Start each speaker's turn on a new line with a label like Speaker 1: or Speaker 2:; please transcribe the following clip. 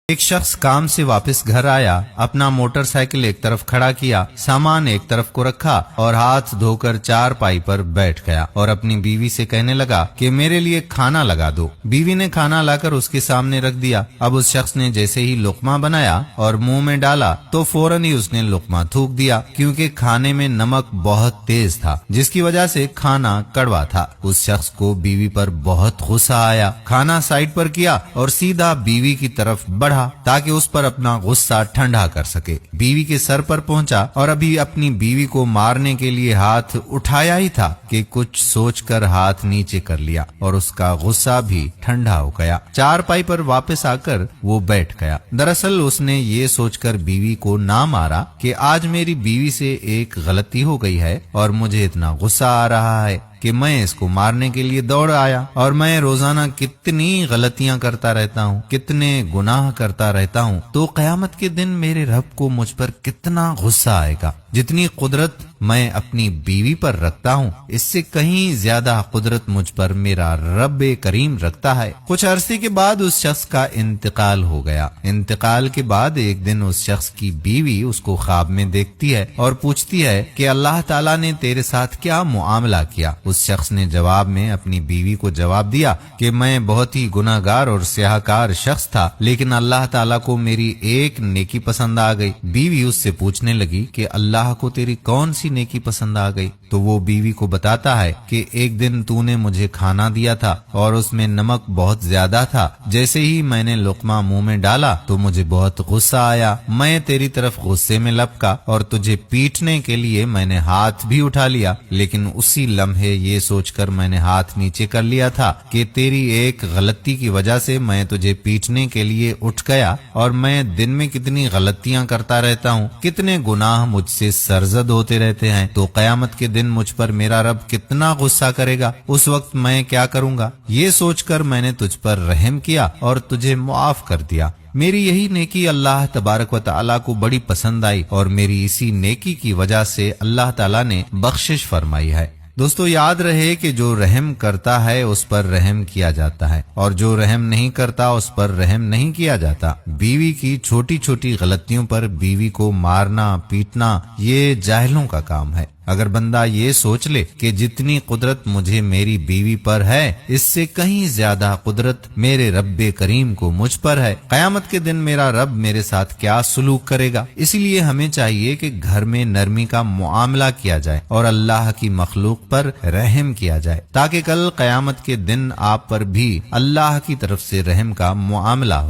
Speaker 1: ایک شخص کام سے واپس گھر آیا، اپنا موٹر سائیکل ایک طرف کھڑا کیا، سامان ایک طرف کو رکھا اور ہاتھ دھو کر چارپائی پر بیٹھ گیا اور اپنی بیوی سے کہنے لگا کہ میرے لیے کھانا لگا دو۔ بیوی نے کھانا لا کر اس کے سامنے رکھ دیا۔ اب اس شخص نے جیسے ہی لقمہ بنایا اور منہ میں ڈالا تو فوراً ہی اس نے لقمہ تھوک دیا، کیونکہ کھانے میں نمک بہت تیز تھا، جس کی وجہ سے کھانا کڑوا تھا۔ اس شخص کو بیوی پر بہت غصہ آیا، کھانا سائڈ پر کیا اور سیدھا بیوی کی طرف بڑھا تاکہ اس پر اپنا غصہ ٹھنڈا کر سکے۔ بیوی کے سر پر پہنچا اور ابھی اپنی بیوی کو مارنے کے لیے ہاتھ اٹھایا ہی تھا کہ کچھ سوچ کر ہاتھ نیچے کر لیا اور اس کا غصہ بھی ٹھنڈا ہو گیا۔ چارپائی پر واپس آ کر وہ بیٹھ گیا۔ دراصل اس نے یہ سوچ کر بیوی کو نہ مارا کہ آج میری بیوی سے ایک غلطی ہو گئی ہے اور مجھے اتنا غصہ آ رہا ہے کہ میں اس کو مارنے کے لیے دوڑ آیا، اور میں روزانہ کتنی غلطیاں کرتا رہتا ہوں، کتنے گناہ کرتا رہتا ہوں، تو قیامت کے دن میرے رب کو مجھ پر کتنا غصہ آئے گا۔ جتنی قدرت میں اپنی بیوی پر رکھتا ہوں، اس سے کہیں زیادہ قدرت مجھ پر میرا رب کریم رکھتا ہے۔ کچھ عرصے کے بعد اس شخص کا انتقال ہو گیا۔ انتقال کے بعد ایک دن اس شخص کی بیوی اس کو خواب میں دیکھتی ہے اور پوچھتی ہے کہ اللہ تعالیٰ نے تیرے ساتھ کیا معاملہ کیا؟ اس شخص نے جواب میں اپنی بیوی کو جواب دیا کہ میں بہت ہی گناہ گار اور سیاہکار شخص تھا، لیکن اللہ تعالیٰ کو میری ایک نیکی پسند آ گئی۔ بیوی اس سے پوچھنے لگی کہ اللہ کو تیری کون سی نیکی پسند آ گئی؟ تو وہ بیوی کو بتاتا ہے کہ ایک دن تو نے مجھے کھانا دیا تھا اور اس میں نمک بہت زیادہ تھا، جیسے ہی میں نے لقمہ منہ میں ڈالا تو مجھے بہت غصہ آیا، میں تیری طرف غصے میں لپکا اور تجھے پیٹنے کے لیے میں نے ہاتھ بھی اٹھا لیا، لیکن اسی لمحے یہ سوچ کر میں نے ہاتھ نیچے کر لیا تھا کہ تیری ایک غلطی کی وجہ سے میں تجھے پیٹنے کے لیے اٹھ گیا، اور میں دن میں کتنی غلطیاں کرتا رہتا ہوں، کتنے گناہ مجھ سے سرزد ہوتے رہتے ہیں، تو قیامت کے دن مجھ پر میرا رب کتنا غصہ کرے گا، اس وقت میں کیا کروں گا؟ یہ سوچ کر میں نے تجھ پر رحم کیا اور تجھے معاف کر دیا۔ میری یہی نیکی اللہ تبارک و تعالیٰ کو بڑی پسند آئی اور میری اسی نیکی کی وجہ سے اللہ تعالیٰ نے بخشش فرمائی ہے۔ دوستو، یاد رہے کہ جو رحم کرتا ہے اس پر رحم کیا جاتا ہے، اور جو رحم نہیں کرتا اس پر رحم نہیں کیا جاتا۔ بیوی کی چھوٹی چھوٹی غلطیوں پر بیوی کو مارنا پیٹنا یہ جاہلوں کا کام ہے۔ اگر بندہ یہ سوچ لے کہ جتنی قدرت مجھے میری بیوی پر ہے، اس سے کہیں زیادہ قدرت میرے رب کریم کو مجھ پر ہے، قیامت کے دن میرا رب میرے ساتھ کیا سلوک کرے گا؟ اسی لیے ہمیں چاہیے کہ گھر میں نرمی کا معاملہ کیا جائے اور اللہ کی مخلوق پر رحم کیا جائے، تاکہ کل قیامت کے دن آپ پر بھی اللہ کی طرف سے رحم کا معاملہ ہو۔